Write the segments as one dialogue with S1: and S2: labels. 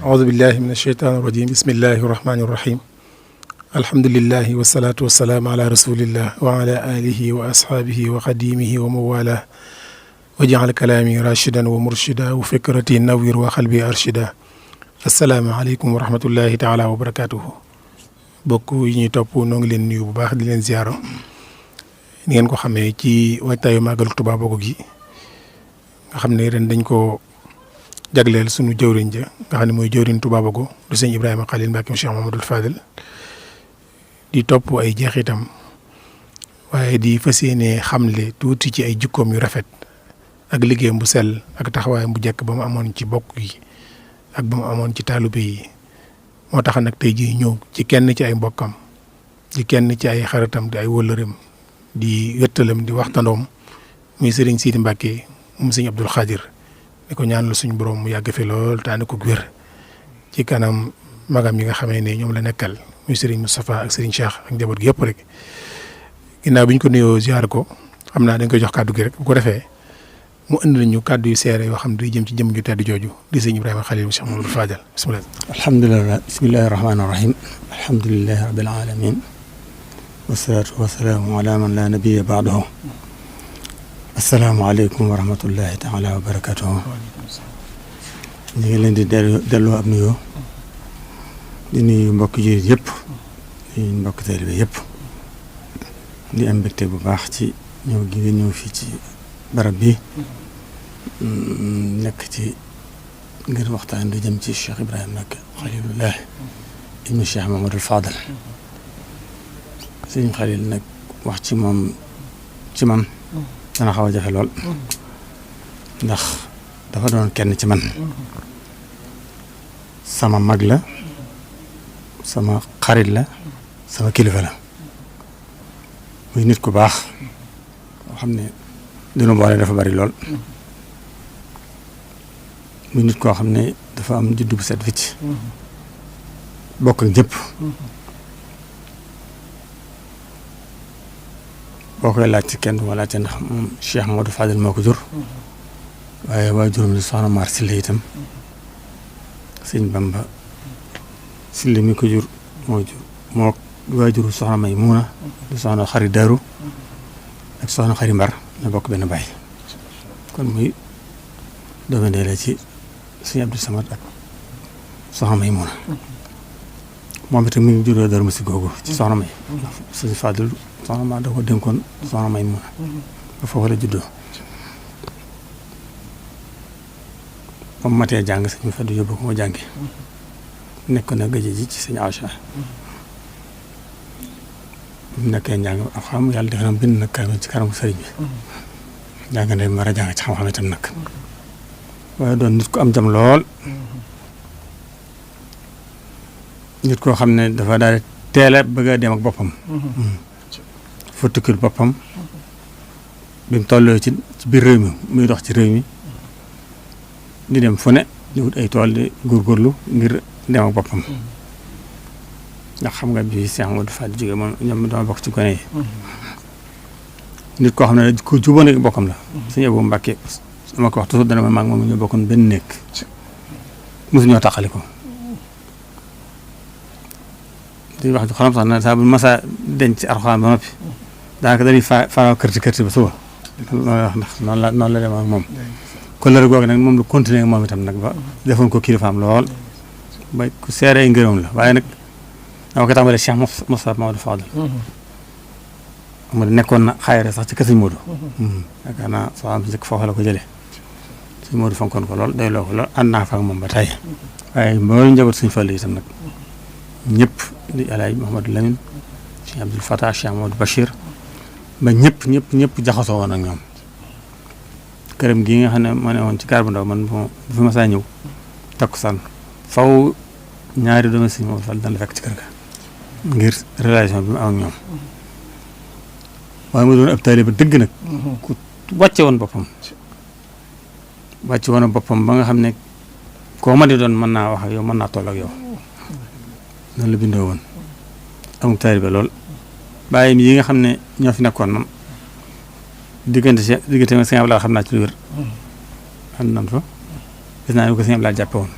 S1: أعوذ بالله من الشيطان الرجيم بسم الله الرحمن الرحيم الحمد لله والصلاة والسلام على رسول الله وعلى آله وأصحابه وقديمه وموالاه وجعل كلامي راشدا ومرشدا وفكرتي نوير وقلبي أرشدا السلام عليكم ورحمة الله تعالى وبركاته bokk yi ñuy topp noo ngi leen nuyu bu baax di leen ziaro ni ngeen ko xamee ci waajtaayu màggalu Touba Bogo gi nga xam ne ren dañ ko jagleel sunu jëwriñ ja nga xam ne mooy jëwriñ Touba Bogo du sëñ Ibrahima Khalil Mbacke Cheikh Mamadou Fadel di topp ay jeexitam waaye di fas yéene xamle tuuti ci ay jikkoom yu rafet ak liggéeyam bu sell ak taxawaayam bu jekk ba mu amoon ci bokk yi ak ba mu amoon ci taalibe yi moo tax nag tey jii ñëw ci kenn ci ay mbokkam di kenn ci ay xaritam di ay wëllëreem di wéttalam di waxtandoom muy sëriñ Sidi Mbacke moom sëñ Abdoul Khadir di ko ñaan la suñu borom mu yàgg fi lool te ànd ko wér ci kanam magam yi nga xamee ne ñoom la nekkal muy sëriñ Moustapha ak sëriñ Cheikh ak njaboot gi yëpp rek ginnaaw bi ñu ko nuyoo ziar ko xam naa dañ koy jox kàddu gi rek bu ko defee mu indi nañu kàddu yu seere yoo xam ne day jëm ci jëm ju tedd jooju di sëñ Ibrahima Khalil Cheikh Mamadou Fadel bismillah.
S2: alhamdulilah bismillahi rahmaani rahim alhamdulilahi rabbil alamin wasalaatu wasalaamu ala man la nabiya baadahu asalaamaaleykum wa rahmatullahi taala wa barakatuhu ñu ngi leen di delloo ab nuyoo di nuyu mbokk jullit yëpp di nuyu mbokk taalibe yëpp di am mbégte bu baax ci ñëw gi nga ñëw fii ci barab bi nekk ci ngir waxtaan du jëm ci Cheikh Ibrahima Mbacke Khalilullah ibnu Cheikh Mamadou Fadal sëñ Khalil nag wax ci moom ci man dana xaw a jafe lool ndax dafa doon kenn ci man sama mag la sama xarit la sama kilifa la muy nit ku baax boo xam ne dina boole dafa bari lool muy nit koo xam ne dafa am juddu bu set wicc bokk ak ñëpp boo koy laaj ci kenn du ma laajte ndax moom Cheikh Modou Fadel moo ko jur waaye waajuram di soxna Mar Silla itam sëñ Bamba Silla mi ko jur moo waajuru soxna May Muuna di soxna Xari Daaru ak soxna Xari Mbar ñoo bokk benn baay kon muy doome ndey la ci sëñ Abdou Samad ak soxna May Muuna moom itam mi ngi juddoo Daaru Musi googu ci soxna May sëñ Fadel soxna ma da ko dénkoon soxna May Muuna ba foofu la juddoo moom matee jàng sëñ Fadel yóbbu ko mu jàngi nekk na gëj ji ci sëñ Acha bi mu nekkee njàng ak xam yàlla def na bind nag ci kanamu sëriñ bi jàng ne mar a jàng ci xam-xam itam nag waaye doon nit ku am jam lool nit koo xam ne dafa daal di teel a bëgg a dem ak boppam fa tukkil boppam bi mu tolloo ci biir réew mi muy dox ci réew mi di dem fu ne di wut ay tool di góorgóorlu ngir dem ak boppam ndax xam nga bi Cheikh Modou Fadel jóge moom ñoom dama bokk ci gone yi nit koo xam ne ku jubóon ak bokkam la sëñ Abou Mbacke dama ko wax toujours dana ma maag moom ñoo bokkoon benn nekk mosuñoo tàqali ko di wax xolam sax na saa bu masa denc Alxuraan ba noppi daanaka dañuy faa kërti ba suba loolu wax ndax noonu la dem ak moom kon la googu nag moom lu continuer moom itam nag ba defoon ko kilifaam lool ba ku seere ay ngërëm la waaye nag dama ko tàmbalee Cheikh Moustapha Mamadou Fadel mu nekkoon na xayre sax ci kër sëñ Modou yaakaar naa soo am njëkk foofu la ko jëlee sëñ Modou fonkoon ko lool day loo ko lool ànd naa fa ak moom ba tey waaye mboolem njaboot sëñ Fallu itam nag ñëpp di Alaaji Mouhamadou Lamine Cheikh Abdoul Fatah Cheikh Mamadou Bachir ba ñëpp jaxasoo woon ak ñoom këram gii nga xam ne moo ne woon ci gaar bu ndaw man bu fi ma saa ñëw takkusaan faw ñaari doomi sëñ Mamadou Fall dana la fekk ci kër ga ngir relation bi mu am ak ñoom waaye mu doon ab taalibe ba dëgg nag ku wàcce woon boppam ba nga xam ne koo ma di doon mën naa wax ak yow mën naa toll ak yow noonu la bindoo woon amul taalibe lool bàyyim yi nga xam ne ñoo fi nekkoon moom diggante ma sëñ Abdoulaye xam naa ci lu wér xam nan fa gis naa ni ko sëñ Abdoulaye jàppe woon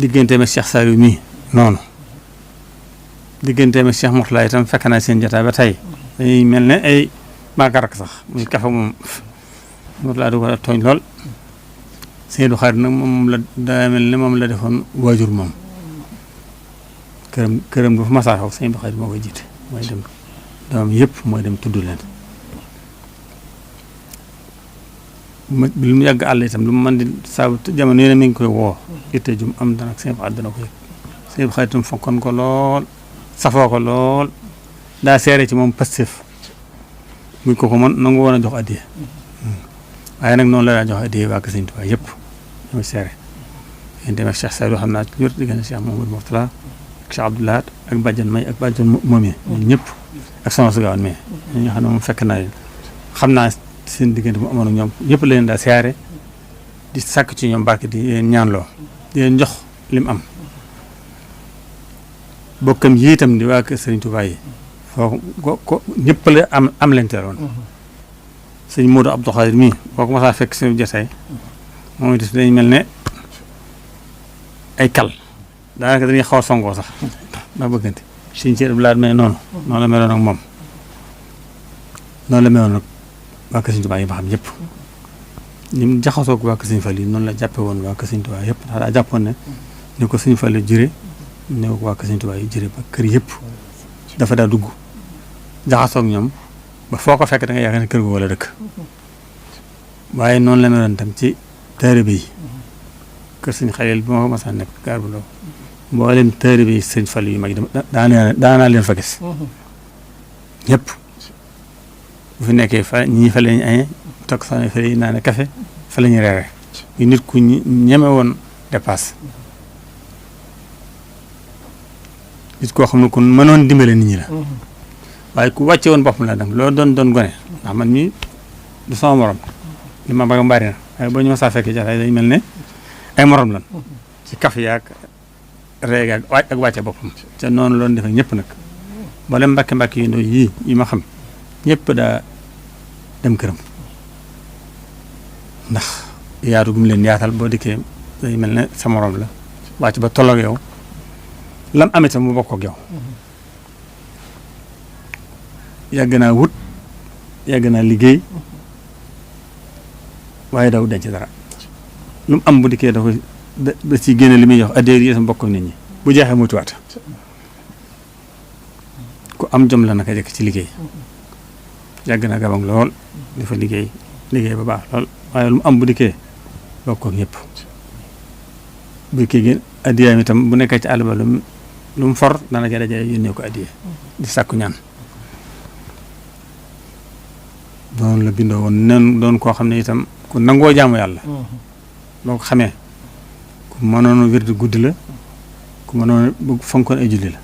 S2: digganteem ak Cheikh Saliou mii noonu digganteem ak Cheikh Mourtala itam fekk naa seen jotaay ba tey dañuy mel ne ay magarak sax muy kafa moom Mourtala du ko tooñ lool Seydou Khari nag moom la daa mel ne moom la defoon waajur moom këram du fa masaa xaw Seydou Khari moo koy jiite mooy dem doomam yëpp mooy dem tudd leen lu mu yàgg àll itam lu mu mën di saabu jamono yéen mi ngi koy woo itte jum am dana ak Seydou Khari dana ko yëg Seydou Khari itam fonkoon ko lool safoo ko lool daa seere ci moom Pastef muy ko mën nangu woon a jox addiya waaye nag noonu la daa jox addiya waa Sëñ Tuubaa yëpp ñooy seere yéen tamit Cheikh Saliou xam naa wér diggante Cheikh Mouhamadou Mourtala ak Cheikh Abdou Lahad ak Badiane May ak Badiane Momi ñun ñëpp ak sama su gaawoon mais ñi nga xam ne moom fekk naa leen xam naa seen diggante mu amoon ak ñoom ñëpp la leen daa seere di sàkk ci ñoom barke di leen ñaanloo di leen jox lim am bokkam yi itam di waa Sëñ Tuubaa yi foo ko ñëpp la am leen teeloon sëñ Modou Abdou Khadir mii boo ko masaa fekk seen jotaay moom it dañ mel ne ay kal daanaka dañuy xaw a songoo sax ndax bëggante sëñ Cheikh Abdou Lahad mais noonu la meloon ak moom noonu la meloon ak waa Sëñ Tuubaa yi ba xam yëpp ni mu jaxasoo ak waa Sëñ Fallu yi noonu la jàppe woon waa Sëñ Tuubaa yëpp ndax daa jàppoon ne ni ko Sëñ Fallu jëre ne ko waa Sëñ Tuubaa yi jëre ba kër yëpp dafa daa dugg jaxasoo ak ñoom ba foo ko fekk da nga yaakaar ne kër gu wala dëkk waaye noonu la meloon tam ci taalibe yi kër Sëñ Xalil bi ma ko masaan nekk gaar bu ndaw mboolem taalibe yi Sëñ Fallu yu mag yi daanaa leen fa gis ñëpp bu fi nekkee fa ñii fa la ñuy añee toog fa la ñuy naane café fa la ñuy reere yu nit ku ñeme woon dépasse nit koo xam ne ku mënoon dimbale nit ñi la waaye ku wàcce woon boppam la nag loolu doon gone ndax man mii du sama morom li ma bëgg mbari na waaye boo ñu ma saa fekkee jafe day mel ne ay morom lan ci café yaag reeg ak wàcce boppam te noonu loolu defee ñëpp nag boole mbàkke yu ndaw yii yi ma xam ñëpp daa dem këram ndax yaatu gum leen yaatal boo dikkee day mel ne sa morom la wàcc ba tolloog yow lam am itam mu bokk ak yow yàgg naa wut yàgg naa liggéey waaye daw denc dara lu mu am bu dikkee da ci génne li muy jox addeer yi sama bokk nit ñi bu jeexee muy tuwaat ku am jom la naka jëkk ci liggéey yàgg naa gabang lool dafa liggéey ba baax lool waaye lu mu am bu dikkee bokk ak ñëpp bu dikkee gën addiyaam itam bu nekkee ci àll ba lu mu for dana ca daje yónnee ko addiya di sàkku ñaan doon la bindoo woon nen doon koo xam ne itam ku nangoo jaamu yàlla boo ko xamee ku mënoon wérdi guddi la ku mënoon bëgg fonkoon ay julli la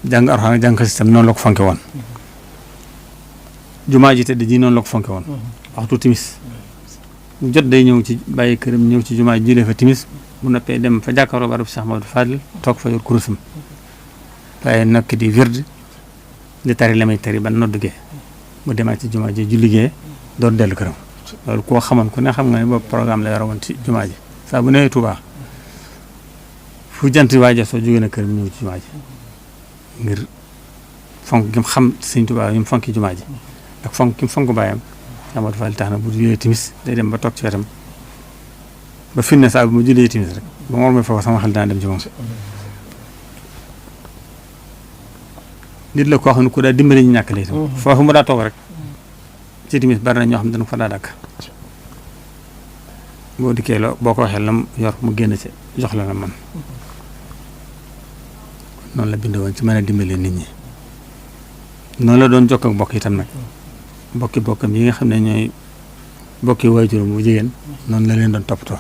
S2: jàng Alxuraan ak jàng xasida noonu la ko fonke woon jumaa ji tëdd ji noonu la ko fonke woon waxtu timis mu jot day ñëw ci bàyyi këram ñëw ci jumaa ji julee fa timis bu noppee dem fa jàkkaaroo barab Cheikh Mamadou Fadil toog fa yor kurusam waaye nokk di wérdi di tari la may tari ba noddugee mu demaat ci jumaa ji julligee door dellu këram loolu koo xamoon ku ne xam nga ne boobu programme la yore woon ci jumaa ji saa bu newee Tuubaa fu jant waaja soo jógee na këram ñëw ci jumaa ji ngir fonk gi mu xam Sëñ Tuubaa yi mu fonki jumaa ji ak fonk gi mu fonk baayam Amadou Fall tax na bu jullee timis day dem ba toog ci wetam ba fi ne saa bu ma jullee timis rek ba ma war foofu sama xel dana dem ci moom nit la koo xam ne ku daa dimbali ñu ñàkk la itam foofu mu daa toog rek ci timis bari na ñoo xam ne dana ko fa daa dàkk boo dikkee loo boo ko waxee lam yor mu génn ci jox la man noonu la bindoo woon ci mën a dimbali nit ñi noonu la doon jokk ak bokk itam nag bokkam yi nga xam ne ñooy bokki waajuram bu jigéen noonu la leen doon toppatoo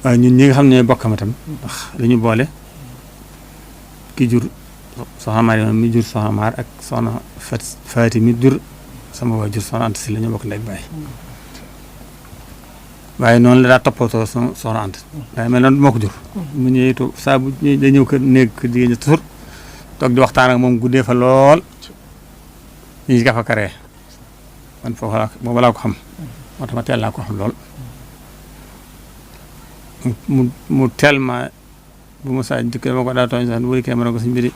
S2: waaye ñun ñi nga xam ne ñooy bokkam itam ndax li ñu boole ki jur soxna Mariama mi jur soxna Maar ak soxna Faati mi jur sama waajur soxna Anta si la ñu bokk ndey ak baay waaye noonu la daa toppatoo soxna Anta waaye mel noonu moo ko jur mu ñëwee toog saa bu day ñëw kër néeg kër jigéen ñi toujours toog di waxtaan ak moom guddee fa lool ñu gafa karee man foofu boobu laa ko xam moo tax ma teel laa ko xam lool mu tellement bu ma saa dikk dama ko daa tooñ sax bu dikkee ma ne ko suñ biri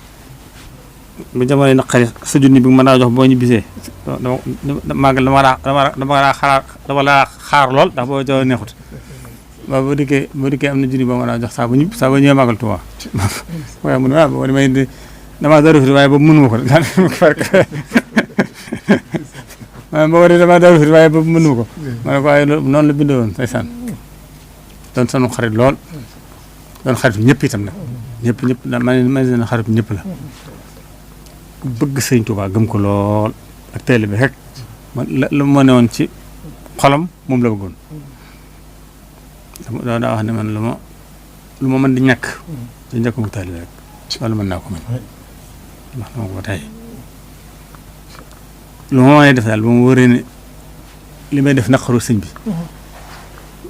S2: bu jamono naqari sa junni bi ma daa jox boo ñu bisee dama laa xaar lool ndax boo jox neexut waaw boo dikkee am na junni boo ma daa jox saa bu ñëwee màggal Tuubaa waaye mu ne waaw boo demee damaa daru fi waaye boobu mënu ma ko damaa daru fi waaye boobu mënu ma ko ma ne ko waaye noonu la bindoo woon ndeysaan doon sunu xarit lool doon xarit ñëpp itam nag ñëpp ma ne xarit ñëpp la bëgg sëñ Tuubaa gëm ko lool ak teel bi rek la ma ne woon ci xolam moom la bëggoon daa wax ne man lu ma mën di ñàkk di njëkk mu teel bi rek loolu mën naa ko mën wax na ma ko tey lu ma mën a def daal ba mu wëree ne li may def naqaru sëñ bi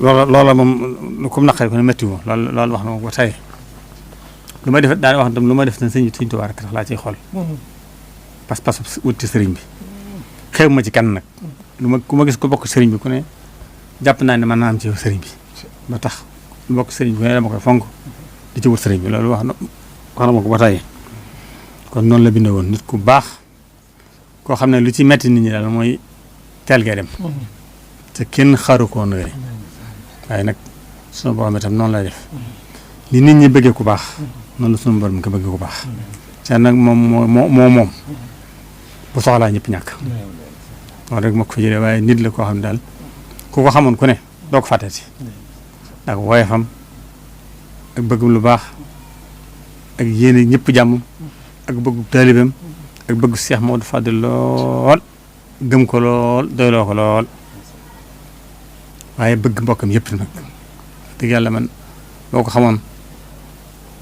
S2: loola moom comme naqari ko ne métti wu loolu wax na ma ko tey lu may def daal wax tam lu may def na sëñ Tuubaa rek tax laa ciy xool pas-pas wut ci sëriñ bi xew ma ci kan nag ku ma gis ko bokk sëriñ bi ku ne jàpp naa ne mën naa am ci sëriñ bi ba tax lu bokk sëriñ bi ku ne dama koy fonk di ci wut sëriñ bi loolu wax na ma ko ba tey kon noonu la bindee woon nit ku baax koo xam ne lu ci metti nit ñi daal mooy teel gee dem te kenn xaaru ko woon waaye nag sunu borom itam noonu lay def li nit ñi bëggee ku baax noonu la sunu borom ko bëggee ku baax te nag moom bu soxlaa ñëpp ñàkk loolu rek moo ko fa jëlee waaye nit la koo xam ne daal ku ko xamoon ku ne doo ko fàtteeti ak woyefam ak bëgg lu baax ak yéene ñëpp jàmm ak bëggu taalibeem ak bëggu Seex Maodo Fadil lool gëm ko lool doyloo ko lool waaye bëgg mbokkam yëpp nag dëgg yàlla man boo ko xamoon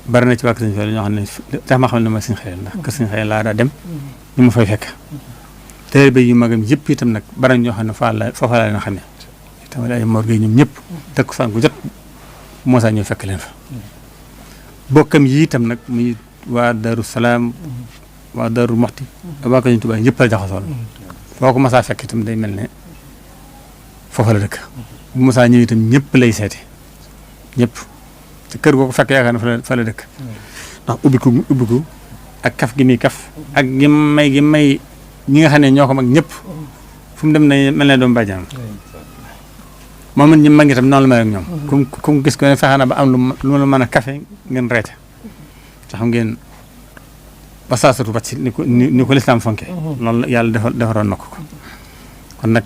S2: bari na ci wàkk Sëñ Fallu ñoo xam ne tax ma xam ne ma Sëñ Xalil ndax kër Sëñ Xalil laa daa dem ñu ma fay fekk taalibe yu magam yëpp itam nag bari ñoo xam ne foofa laa leen xam ne itam ay Mor Gueye ñoom ñëpp teg ko fan gu jot moo saa ñëw fekk leen fa bokkam yi itam nag muy waa Daaru Salaam waa Daaru Moxti waa Sëñ Tuubaa ñëpp la jaxasoo foo ko masaa fekk itam day mel ne foofa la dëkk bu masaa ñëw itam ñëpp lay seeti ñëpp te kër goo ko fekk yaakaar na fa la dëkk ndax ubbiku ak kaf gi muy kaf ak gi may ñi nga xam ne ñoo ko mag ñëpp fu mu dem na mel ne doomu bàjjanam moom it ñi mag itam noonu la mel ak ñoom comme gis ko ne fexe na ba am lu la mën a kafe ngeen reete te xam ngeen ba saasatu bàcc ni ko lislaam fonke loolu yàlla defaroon na ko kon nag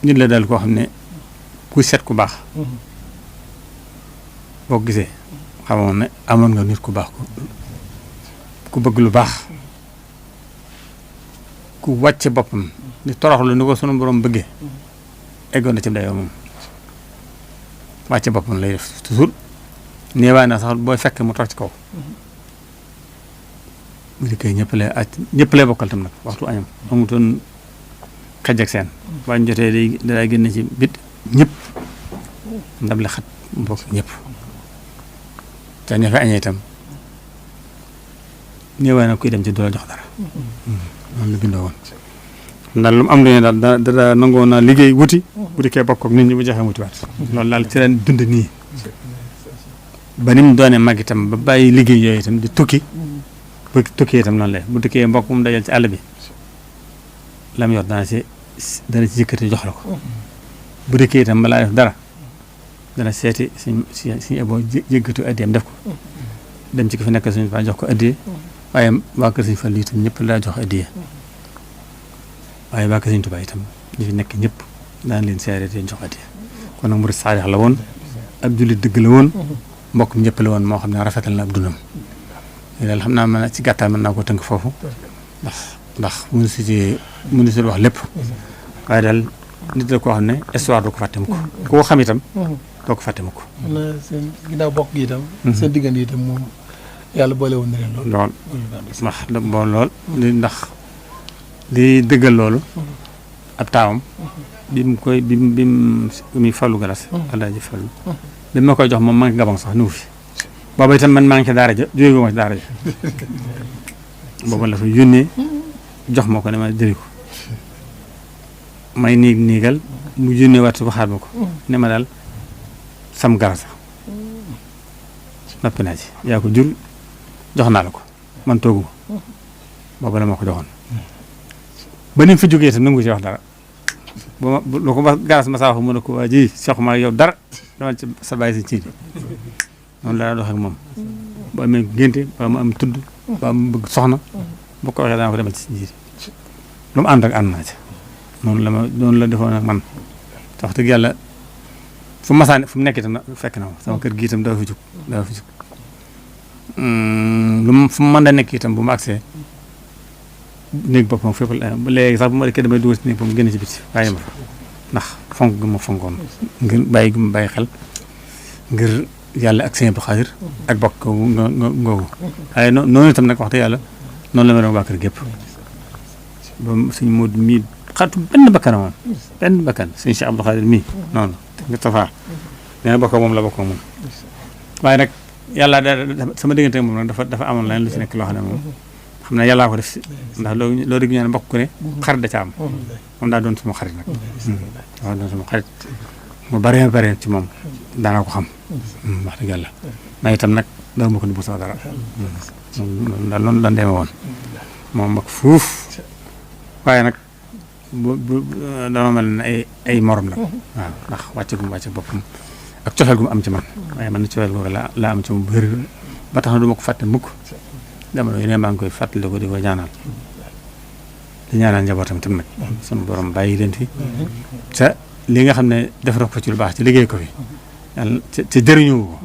S2: nit la daal koo xam ne ku seet ku baax boo gisee xamoon ne amoon nga nit ku baax ku bëgg lu baax ku wàcce boppam ni toroxlu ni ko sunu borom bëggee eggoon na ci dayoo moom wàcce boppam lay def toujours néewaay na sax booy fekk mu toog ci kaw mu di koy ñëpp lay bokkal tam nag waxtu añam amutoon xej ak seen waañ jotee day génn ci bit ñëpp ndab li xat mbokk ñëpp te ña fa añee itam néewaay na kuy dem ci du la jox dara noonu la bindoo woon ndax lu mu am lu ne daal da nangoo naa liggéey wuti bu dikkee bokk ak nit ñi bu joxee wuti waat loolu daal ci leen dund nii ba ni mu doonee mag itam ba bàyyi liggéey yooyu itam di tukki ba tukki itam noonu la bu dikkee mbokk mu dajal ci àll bi lam yor dana ci yëkkati jox la ko bu dikkee itam balaa def dara dana seeti suñu eboo yëggatu addiyam def ko dem ci ko fi nekk suñu fa jox ko addiye waaye waa kër Sëñ Fallu itam ñëpp daa jox addiye waaye waa kër Sëñ Tuubaa itam ñi fi nekk ñëpp daan leen seere te jox addiye kon nag murid saadix la woon ab jullit dëgg la woon mbokk ñëpp la woon moo xam ne rafetal na ab dundam daal xam naa man ci gàttal mën naa ko tënk foofu ndax mënu si wax lépp waaye daal nit la koo xam ne histoire du ko fàtte mukk koo xam itam doo ko fàtte mukk
S1: seen ginnaaw bokk gi itam seen diggante itam moom yàlla boole woon na leen lool ndax li dëggal loolu ab taawam bi mu Fallu Galas Alaaji Fallu bi ma koy jox moom maa ngi Gabon sax nuwu fi booba itam man maa ngi ci daara ja jóge ma ci daara ja booba la fa yónnee jox ma ko ne ma jëri ko may niigal mu yónnee waat waxaat ma ko ne ma daal
S2: sam garasa noppi naa ci yaa ko jur jox naa la ko man toogu boobu la ma ko joxoon ba ni mu fi jógee itam nangu ci wax dara lu ko garas ma saa wax mu ne ko waa ji soxma yow dara dama ci sa bàyyi si ciidi noonu la dox ak moom ba amee génte ba mu am tudd ba mu bëgg soxna bu ko waxee dana ko demal ci jiidi lu mu ànd ak ànd naa ci noonu la defoon ak man wax dëgg yàlla fu mu nekk itam fekk na ma sama kër gi itam daa fi jug fu mu mën a nekk itam bu ma agsee néeg boppam fépp léegi sax bu ma dekkee damay dugal ci néeg boppam génn ci biti bàyyi ma fa ndax fonk gi ma fonkoon ngir bàyyi gi ma bàyyi xel ngir yàlla ak sëñ Abdou Khadir ak bokk ngoogu waaye noonu itam nag wax dëgg yàlla noonu la ma doon waa kër gépp ba suñ Modou mii xatu benn bakkan moom benn bakkan suñ Cheikh Abdou Khadir mii noonu nga tafaa nee na bokk moom la bokk moom waaye nag yàlla sama diggante moom nag dafa amoon leneen lu ci nekk loo xam ne moom xam ne yàllaa ko def si ndax loolu dégg ñu ne mbokk ku ne xarit da ca am moom daa doon suma xarit nag daa doon suma xarit mu bare ci moom daana ko xam wax dëgg yàlla mais itam nag dara ma ko ni bu sama dara daal noonu lan demee woon moom mag fuuf waaye nag dama mel ne ay morom nag waaw ndax wàcce gu mu wàcce boppam ak cofeel gu mu am ci man waaye man na cofeel googu la am ci moom bëri ba tax na du ma ko fàtte mukk dama doon ne maa ngi koy fàttali ko di ko ñaanal di ñaanal njabootam tam nag sunu borom bàyyi leen fi te li nga xam ne def na ko ci lu baax ci liggéey ko fi yàlla te jëriñu ko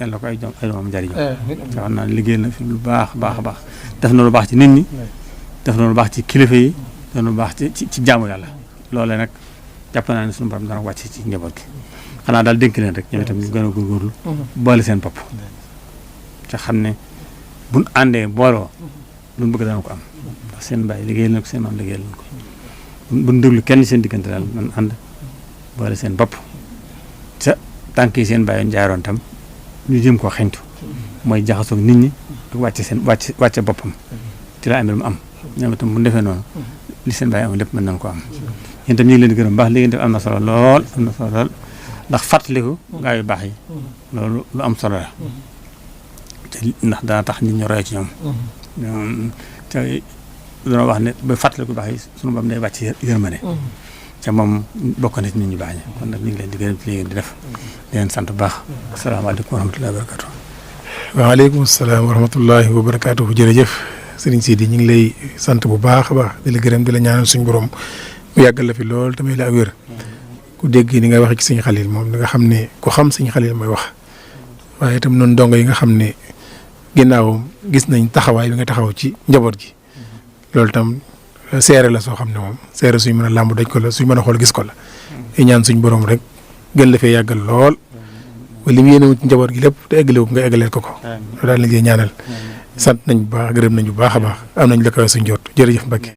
S2: yàlla ko ay doomam jëriñu te xam naa liggéey na fi lu baax a baax def na lu baax ci nit ñi def na lu baax ci kilifa yi def na lu baax ci jaamu yàlla loolee nag jàpp naa ne sunu borom dana wàcc ci njaboot gi xanaa daal dénk leen rek ñoom itam ñu gën a góorgóorlu boole seen bopp te xam ne buñ àndee booloo luñ bëgg dana ko am ndax seen bàyyi liggéeyal na ko seen maam liggéeyal na ko buñ déglu kenn seen diggante daal man ànd boole seen bopp ca tànk yi seen bàyyi jaaroon tam ñu jëm koo xeñtu mooy jaxasoo nit ñi ak wàcce boppam ci la amee mu am ñoom itam bu ñu defee noonu li seen bàyyi am lépp mën nañ ko am yéen itam ñu ngi leen di gërëm baax li ngeen def am na solo lool ndax fàttaliku gaa yu baax yi loolu lu am solo la ndax dana tax nit ñi roy ci ñoom te dana wax ne ba fàttaliku baax yi sunu bam day wàcc yërmande te moom bokk na ci nit ñu baax ñi kon nag ñu ngi leen di gërëm ci li ngeen di def di leen sant bu baax asalaamaaleykum wa rahmatullahi wa barakatuh
S1: waaleykum salaam wa rahmatullahi wa barakatuh jërëjëf sëriñ Sidi ñu ngi lay sant bu baax a baax di la gërëm di la ñaanal suñu borom mu yàggal la fi lool tamit la ak wér ku dégg ni nga wax ci sëñ Xalil moom da nga xam ne ku xam sëñ Xalil mooy wax waaye itam noonu dongo yi nga xam ne ginnaawam gis nañ taxawaay bi nga taxaw ci njaboot gi loolu tam seere la soo xam ne moom seere suñ mën a làmb daj ko la suñ mën a xool gis ko la i ñaan suñ borom rek gën la fee yàggal lool ba li mu yéene ci njaboot gi lépp te eggale ko nga eggaleel ko loolu daal lañ lay ñaanal sant nañ bu baax gërëm nañ bu baax a baax am nañ la koy suñ jot jërëjëf Mbacke